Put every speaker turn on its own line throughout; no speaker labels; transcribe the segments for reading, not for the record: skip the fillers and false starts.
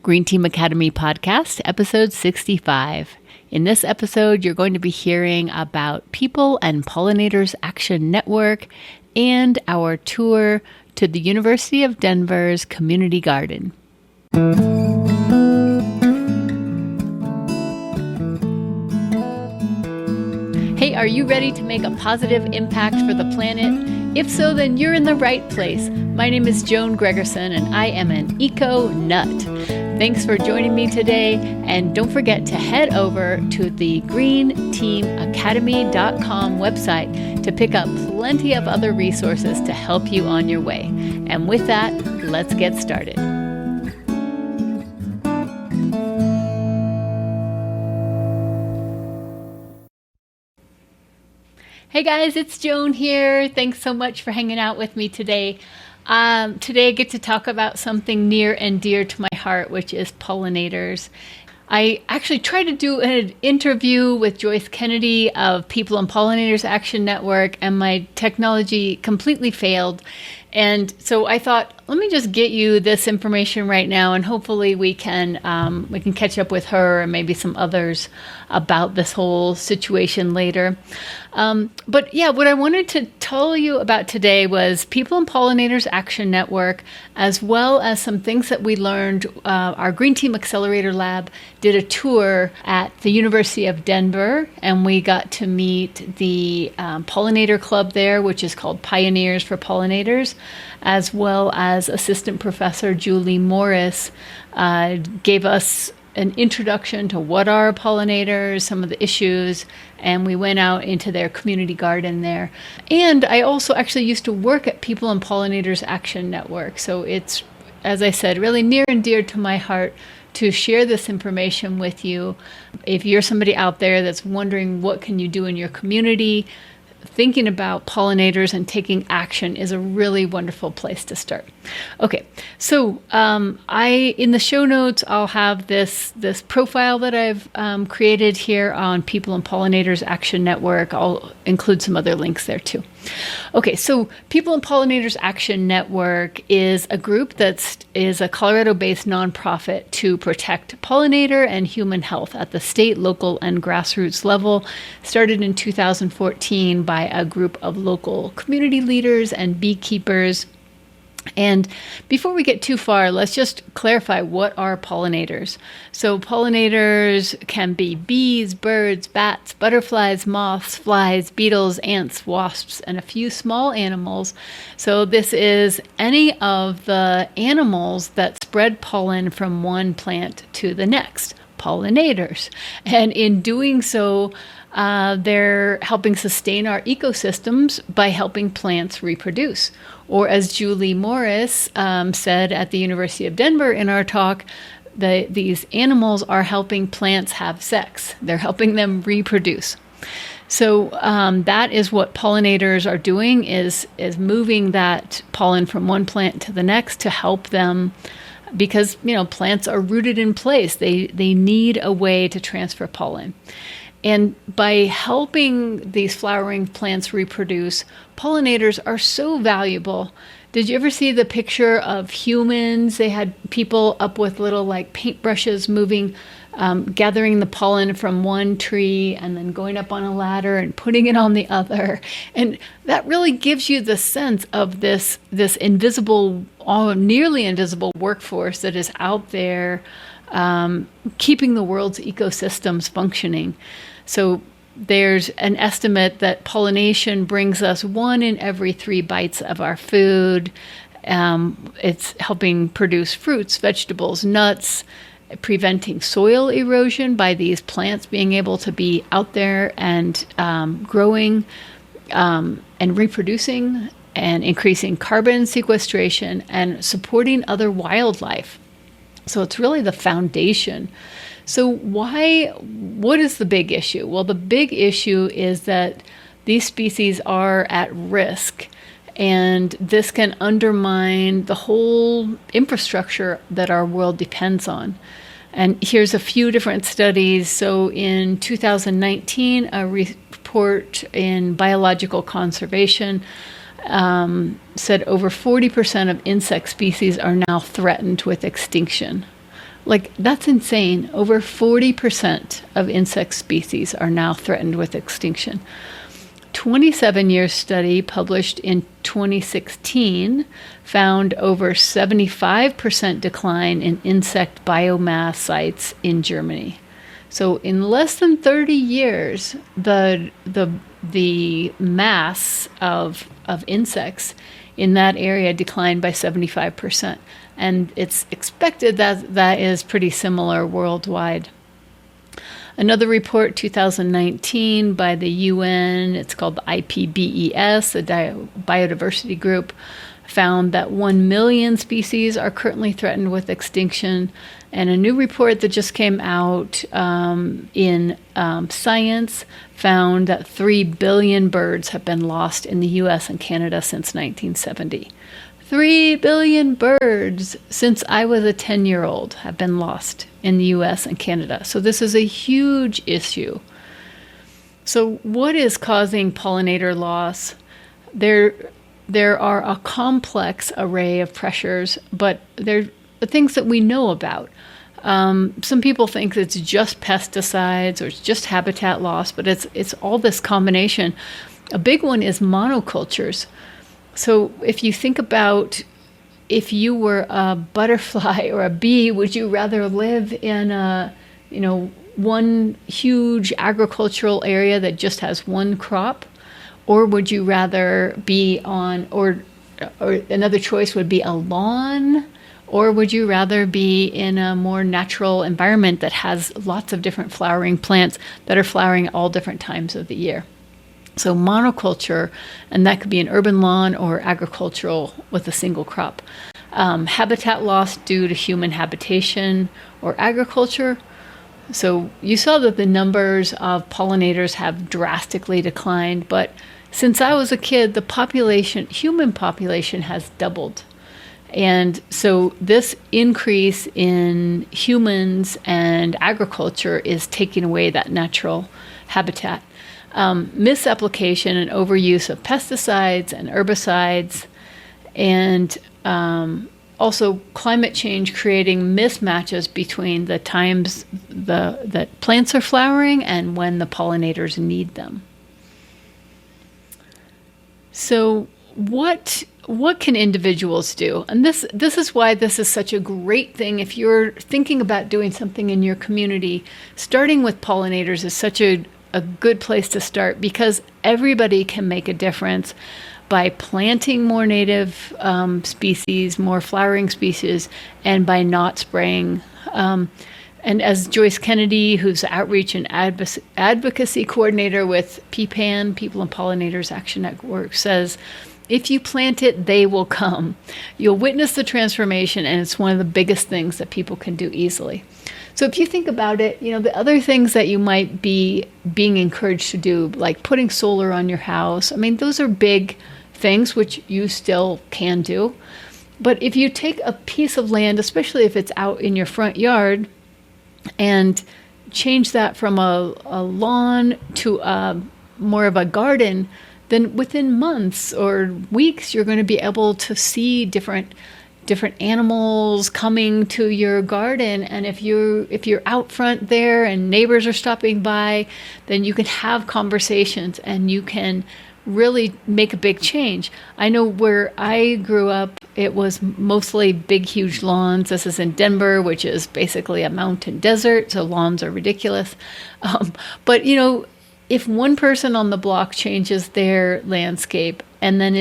Green Team Academy Podcast, episode 65. In this episode, you're going to be hearing about People and Pollinators Action Network and our tour to the University of Denver's Community Garden. Hey, are you ready to make a positive impact for the planet? If so, then you're in the right place. My name is Joan Gregerson, and I am an eco-nut. Thanks for joining me today, and don't forget to head over to the greenteamacademy.com website to pick up plenty of other resources to help you on your way. And with that, let's get started. Hey guys, it's Joan here. Thanks so much for hanging out with me today. Today I get to talk about something near and dear to my heart, which is pollinators. I actually tried to do an interview with Joyce Kennedy of People and Pollinators Action Network, and my technology completely failed. And so I thought, let me just get you this information right now, and hopefully we can catch up with her and maybe some others about this whole situation later. But yeah, what I wanted to tell you about today was People and Pollinators Action Network, as well as some things that we learned. Our Green Team Accelerator Lab did a tour at the University of Denver, and we got to meet the Pollinator Club there, which is called Pioneers for Pollinators, as well as Assistant Professor Julie Morris gave us an introduction to what are pollinators, some of the issues, and we went out into their community garden there. And I also actually used to work at People and Pollinators Action Network, so it's, as I said, really near and dear to my heart to share this information with you. If you're somebody out there that's wondering what can you do in your community, thinking about pollinators and taking action is a really wonderful place to start. Okay, so in the show notes, I'll have this profile that I've created here on People and Pollinators Action Network. I'll include some other links there too. Okay, so People and Pollinators Action Network is a group that is a Colorado-based nonprofit to protect pollinator and human health at the state, local, and grassroots level. Started in 2014 by a group of local community leaders and beekeepers. And before we get too far, let's just clarify what are pollinators. So pollinators can be bees, birds, bats, butterflies, moths, flies, beetles, ants, wasps, and a few small animals. So this is any of the animals that spread pollen from one plant to the next, pollinators. And in doing so, they're helping sustain our ecosystems by helping plants reproduce. Or as Julie Morris said at the University of Denver in our talk, these animals are helping plants have sex. They're helping them reproduce. So that is what pollinators are doing, is moving that pollen from one plant to the next to help them, because plants are rooted in place. They need a way to transfer pollen. And by helping these flowering plants reproduce, pollinators are so valuable. Did you ever see the picture of humans? They had people up with little paintbrushes moving, gathering the pollen from one tree and then going up on a ladder and putting it on the other. And that really gives you the sense of this invisible, nearly invisible workforce that is out there keeping the world's ecosystems functioning. So there's an estimate that pollination brings us 1 in every 3 bites of our food. It's helping produce fruits, vegetables, nuts, preventing soil erosion by these plants being able to be out there and growing and reproducing, and increasing carbon sequestration and supporting other wildlife. So it's really the foundation. So what is the big issue? Well, the big issue is that these species are at risk, and this can undermine the whole infrastructure that our world depends on. And here's a few different studies. So in 2019, a report in Biological Conservation said over 40% of insect species are now threatened with extinction. Like, that's insane. Over 40% of insect species are now threatened with extinction. 27-year study published in 2016 found over 75% decline in insect biomass sites in Germany. So in less than 30 years, the mass of insects in that area declined by 75%. And it's expected that that is pretty similar worldwide. Another report, 2019, by the UN, it's called the IPBES, the Biodiversity Group, found that 1 million species are currently threatened with extinction. And a new report that just came out in Science found that 3 billion birds have been lost in the US and Canada since 1970. 3 billion birds since I was a 10-year-old have been lost in the US and Canada. So this is a huge issue. So what is causing pollinator loss? There are a complex array of pressures, but they're the things that we know about. Some people think it's just pesticides or it's just habitat loss, but it's all this combination. A big one is monocultures. So if you think about, if you were a butterfly or a bee, would you rather live in one huge agricultural area that just has one crop? Or would you rather be on, or another choice would be a lawn? Or would you rather be in a more natural environment that has lots of different flowering plants that are flowering at all different times of the year? So monoculture, and that could be an urban lawn or agricultural with a single crop. Habitat loss due to human habitation or agriculture. So you saw that the numbers of pollinators have drastically declined, but since I was a kid, the human population has doubled. And so this increase in humans and agriculture is taking away that natural habitat. Misapplication and overuse of pesticides and herbicides, and also climate change creating mismatches between the times that plants are flowering and when the pollinators need them. So what can individuals do? And this is why this is such a great thing. If you're thinking about doing something in your community, starting with pollinators is such a good place to start, because everybody can make a difference by planting more native species, more flowering species, and by not spraying. And as Joyce Kennedy, who's the Outreach and Advocacy Coordinator with PPAN, People and Pollinators Action Network, says, if you plant it, they will come. You'll witness the transformation, and it's one of the biggest things that people can do easily. So if you think about it, the other things that you might be being encouraged to do, like putting solar on your house, I mean, those are big things which you still can do. But if you take a piece of land, especially if it's out in your front yard, and change that from a lawn to more of a garden, then within months or weeks, you're going to be able to see different animals coming to your garden. And if you're out front there and neighbors are stopping by, then you can have conversations and you can really make a big change. I know where I grew up, it was mostly big, huge lawns. This is in Denver, which is basically a mountain desert, so lawns are ridiculous. But if one person on the block changes their landscape and then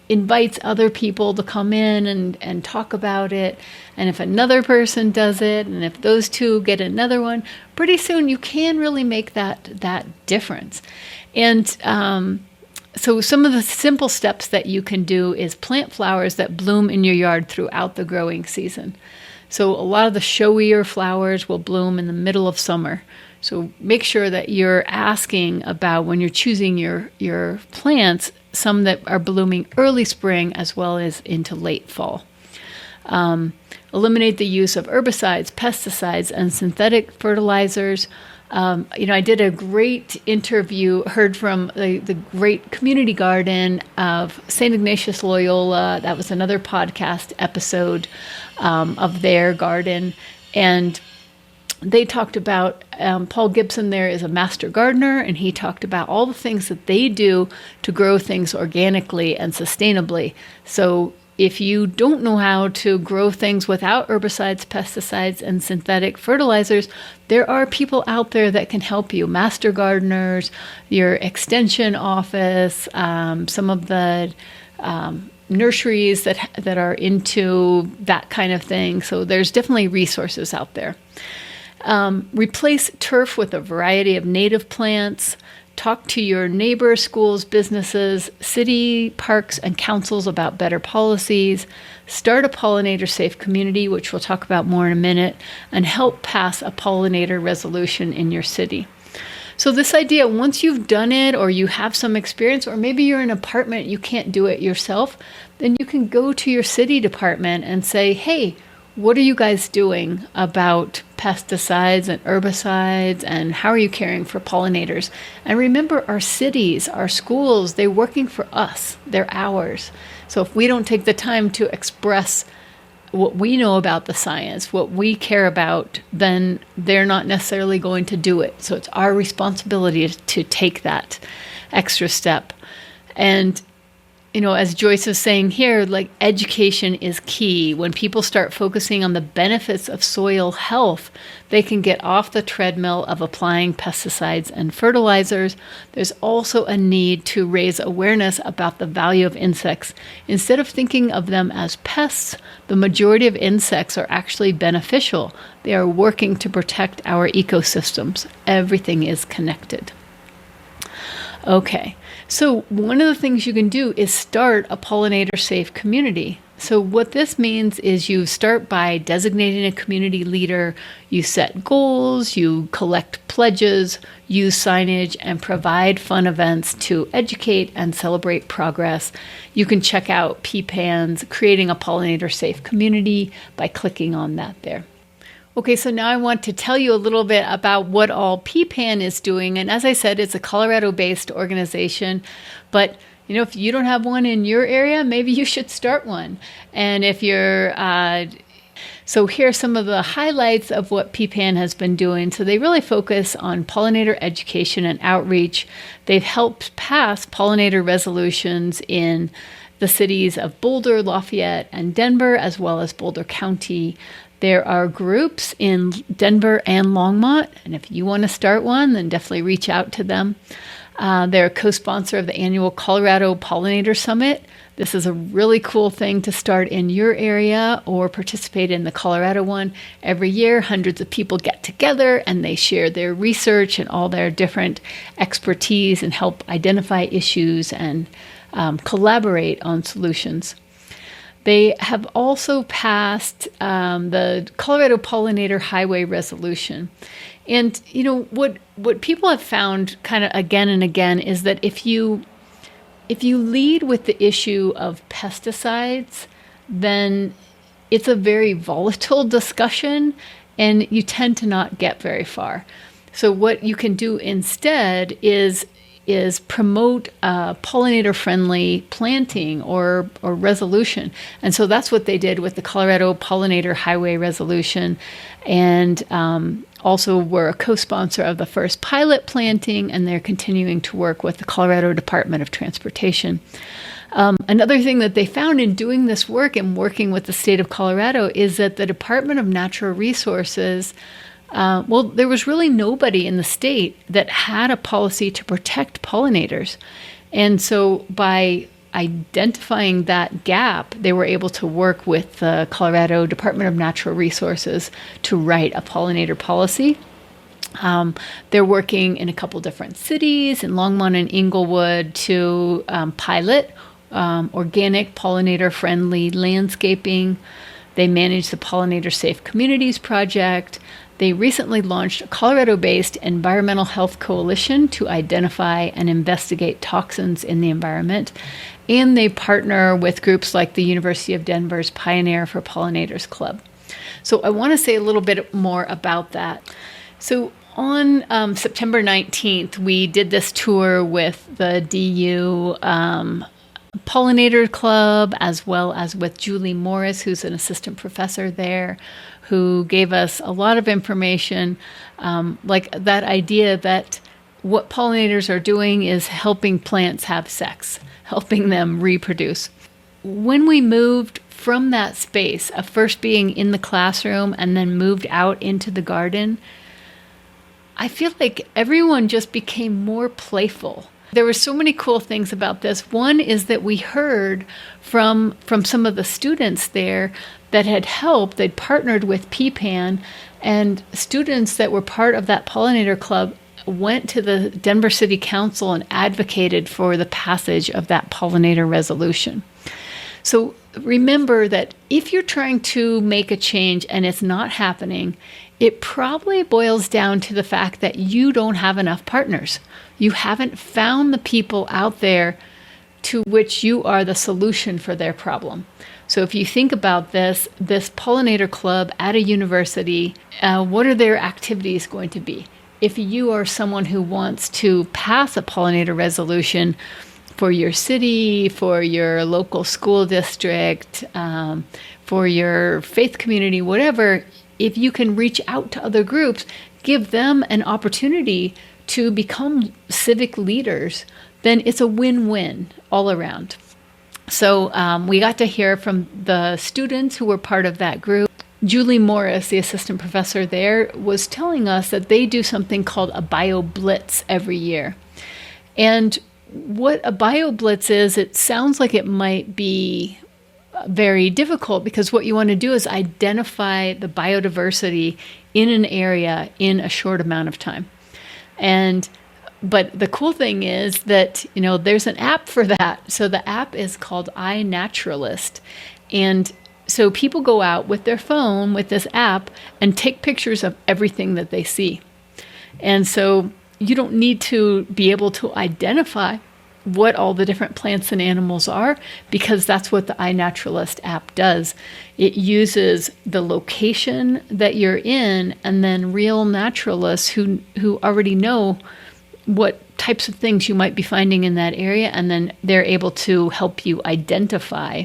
invites other people to come in and talk about it, and if another person does it, and if those two get another one, pretty soon you can really make that difference. And so some of the simple steps that you can do is plant flowers that bloom in your yard throughout the growing season. So a lot of the showier flowers will bloom in the middle of summer. So make sure that you're asking about, when you're choosing your plants, some that are blooming early spring as well as into late fall. Eliminate the use of herbicides, pesticides, and synthetic fertilizers. I did a great interview, heard from the great community garden of St. Ignatius Loyola. That was another podcast episode of their garden. And they talked about, Paul Gibson there is a master gardener, and he talked about all the things that they do to grow things organically and sustainably. So if you don't know how to grow things without herbicides, pesticides, and synthetic fertilizers, there are people out there that can help you. Master gardeners, your extension office, some of the nurseries that are into that kind of thing. So there's definitely resources out there. Replace turf with a variety of native plants. Talk to your neighbors, schools, businesses, city, parks, and councils about better policies. Start a pollinator-safe community, which we'll talk about more in a minute, and help pass a pollinator resolution in your city. So this idea, once you've done it or you have some experience, or maybe you're in an apartment, you can't do it yourself, then you can go to your city department and say, hey, what are you guys doing about pesticides and herbicides, and how are you caring for pollinators? And remember, our cities, our schools, they're working for us. They're ours. So if we don't take the time to express what we know about the science, what we care about, then they're not necessarily going to do it. So it's our responsibility to take that extra step. And as Joyce is saying here, like, education is key. When people start focusing on the benefits of soil health, they can get off the treadmill of applying pesticides and fertilizers. There's also a need to raise awareness about the value of insects. Instead of thinking of them as pests, the majority of insects are actually beneficial. They are working to protect our ecosystems. Everything is connected. Okay, so one of the things you can do is start a pollinator-safe community. So what this means is you start by designating a community leader, you set goals, you collect pledges, use signage, and provide fun events to educate and celebrate progress. You can check out PPAN's Creating a Pollinator-Safe Community by clicking on that there. Okay, so now I want to tell you a little bit about what all PPAN is doing. And as I said, it's a Colorado-based organization. But, if you don't have one in your area, maybe you should start one. And if you're... So here are some of the highlights of what PPAN has been doing. So they really focus on pollinator education and outreach. They've helped pass pollinator resolutions in the cities of Boulder, Lafayette, and Denver, as well as Boulder County. There are groups in Denver and Longmont, and if you want to start one, then definitely reach out to them. They're a co-sponsor of the annual Colorado Pollinator Summit. This is a really cool thing to start in your area or participate in the Colorado one. Every year, hundreds of people get together and they share their research and all their different expertise and help identify issues and collaborate on solutions. They have also passed the Colorado Pollinator Highway Resolution. And, what people have found kind of again and again is that if you lead with the issue of pesticides, then it's a very volatile discussion and you tend to not get very far. So what you can do instead is promote pollinator-friendly planting or resolution. And so that's what they did with the Colorado Pollinator Highway Resolution, and also were a co-sponsor of the first pilot planting, and they're continuing to work with the Colorado Department of Transportation. Another thing that they found in doing this work and working with the state of Colorado is that the Department of Natural Resources, there was really nobody in the state that had a policy to protect pollinators. And so by identifying that gap, they were able to work with the Colorado Department of Natural Resources to write a pollinator policy. They're working in a couple different cities, in Longmont and Inglewood, to pilot organic pollinator-friendly landscaping. They manage the Pollinator Safe Communities project. They recently launched a Colorado-based environmental health coalition to identify and investigate toxins in the environment. And they partner with groups like the University of Denver's Pioneer for Pollinators Club. So I want to say a little bit more about that. So on September 19th, we did this tour with the DU Pollinator Club, as well as with Julie Morris, who's an assistant professor there, who gave us a lot of information, like that idea that what pollinators are doing is helping plants have sex, helping them reproduce. When we moved from that space of first being in the classroom and then moved out into the garden, I feel like everyone just became more playful. There were so many cool things about this. One is that we heard from some of the students there that had helped. They'd partnered with PPAN, and students that were part of that pollinator club went to the Denver City Council and advocated for the passage of that pollinator resolution. So remember that if you're trying to make a change and it's not happening, it probably boils down to the fact that you don't have enough partners. You haven't found the people out there to which you are the solution for their problem. So if you think about this pollinator club at a university, what are their activities going to be? If you are someone who wants to pass a pollinator resolution for your city, for your local school district, for your faith community, whatever, if you can reach out to other groups, give them an opportunity to become civic leaders, then it's a win-win all around. So we got to hear from the students who were part of that group. Julie Morris, the assistant professor there, was telling us that they do something called a bio blitz every year. And what a bio blitz is, it sounds like it might be very difficult, because what you want to do is identify the biodiversity in an area in a short amount of time. But the cool thing is that, there's an app for that. So the app is called iNaturalist. And so people go out with their phone with this app and take pictures of everything that they see. And so you don't need to be able to identify what all the different plants and animals are, because that's what the iNaturalist app does. It uses the location that you're in, and then real naturalists who already know what types of things you might be finding in that area, and then they're able to help you identify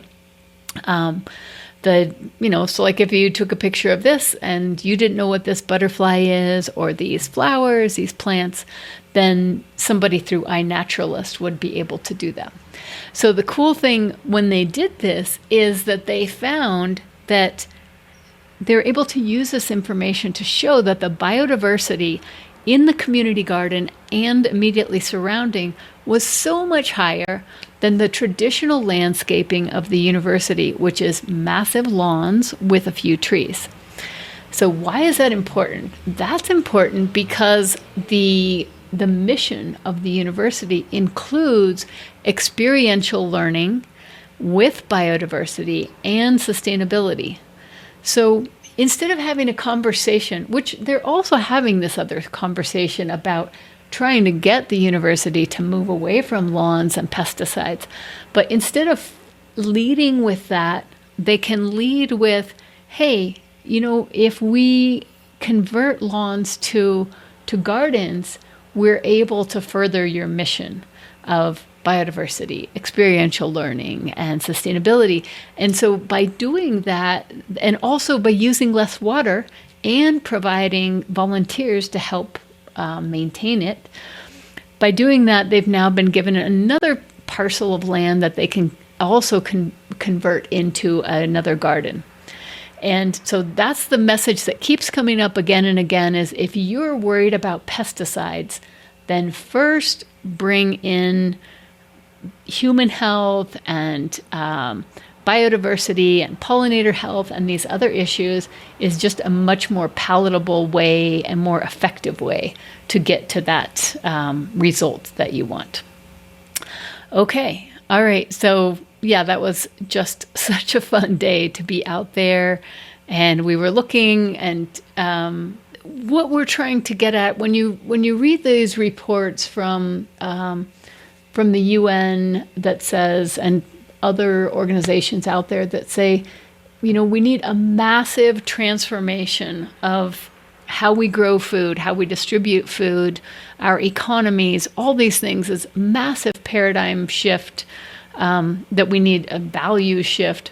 so like if you took a picture of this and you didn't know what this butterfly is, or these flowers, these plants, then somebody through iNaturalist would be able to do that. So the cool thing when they did this is that they found that they're able to use this information to show that the biodiversity in the community garden and immediately surrounding was so much higher than the traditional landscaping of the university, which is massive lawns with a few trees. So why is that important? That's important because the mission of the university includes experiential learning with biodiversity and sustainability. So instead of having a conversation, which they're also having this other conversation about trying to get the university to move away from lawns and pesticides, but instead of leading with that, they can lead with, hey, if we convert lawns to gardens, we're able to further your mission of biodiversity, experiential learning, and sustainability. And so by doing that, and also by using less water and providing volunteers to help maintain it, by doing that, they've now been given another parcel of land that they can also convert into another garden. And so that's the message that keeps coming up again and again, is if you're worried about pesticides, then first bring in human health and biodiversity and pollinator health, and these other issues is just a much more palatable way and more effective way to get to that result that you want. Okay. All right. So yeah, that was just such a fun day to be out there. And we were looking, and what we're trying to get at when you read these reports from the UN that says, and other organizations out there that say, we need a massive transformation of how we grow food, how we distribute food, our economies, all these things is massive paradigm shift, that we need a value shift.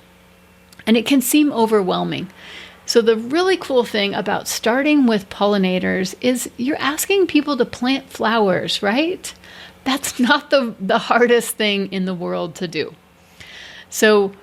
And it can seem overwhelming. So the really cool thing about starting with pollinators is you're asking people to plant flowers, right? That's not the hardest thing in the world to do. So,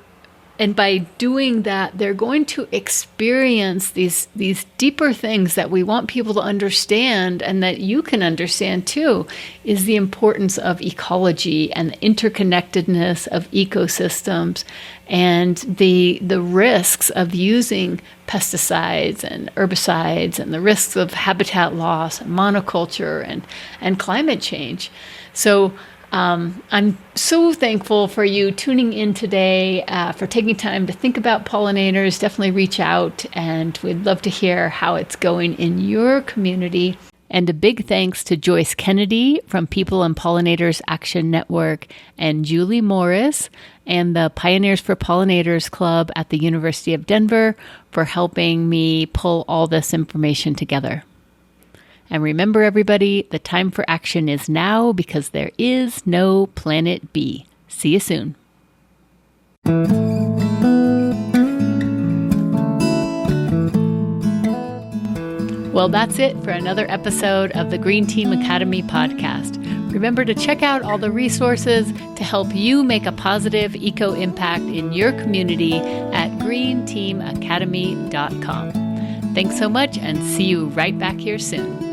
and by doing that, they're going to experience these deeper things that we want people to understand, and that you can understand too, is the importance of ecology and the interconnectedness of ecosystems, and the risks of using pesticides and herbicides, and the risks of habitat loss and monoculture and climate change. So I'm so thankful for you tuning in today, for taking time to think about pollinators. Definitely reach out, and we'd love to hear how it's going in your community. And a big thanks to Joyce Kennedy from People and Pollinators Action Network, and Julie Morris and the Pioneers for Pollinators Club at the University of Denver for helping me pull all this information together. And remember, everybody, the time for action is now, because there is no Planet B. See you soon. Well, that's it for another episode of the Green Team Academy podcast. Remember to check out all the resources to help you make a positive eco impact in your community at greenteamacademy.com. Thanks so much, and see you right back here soon.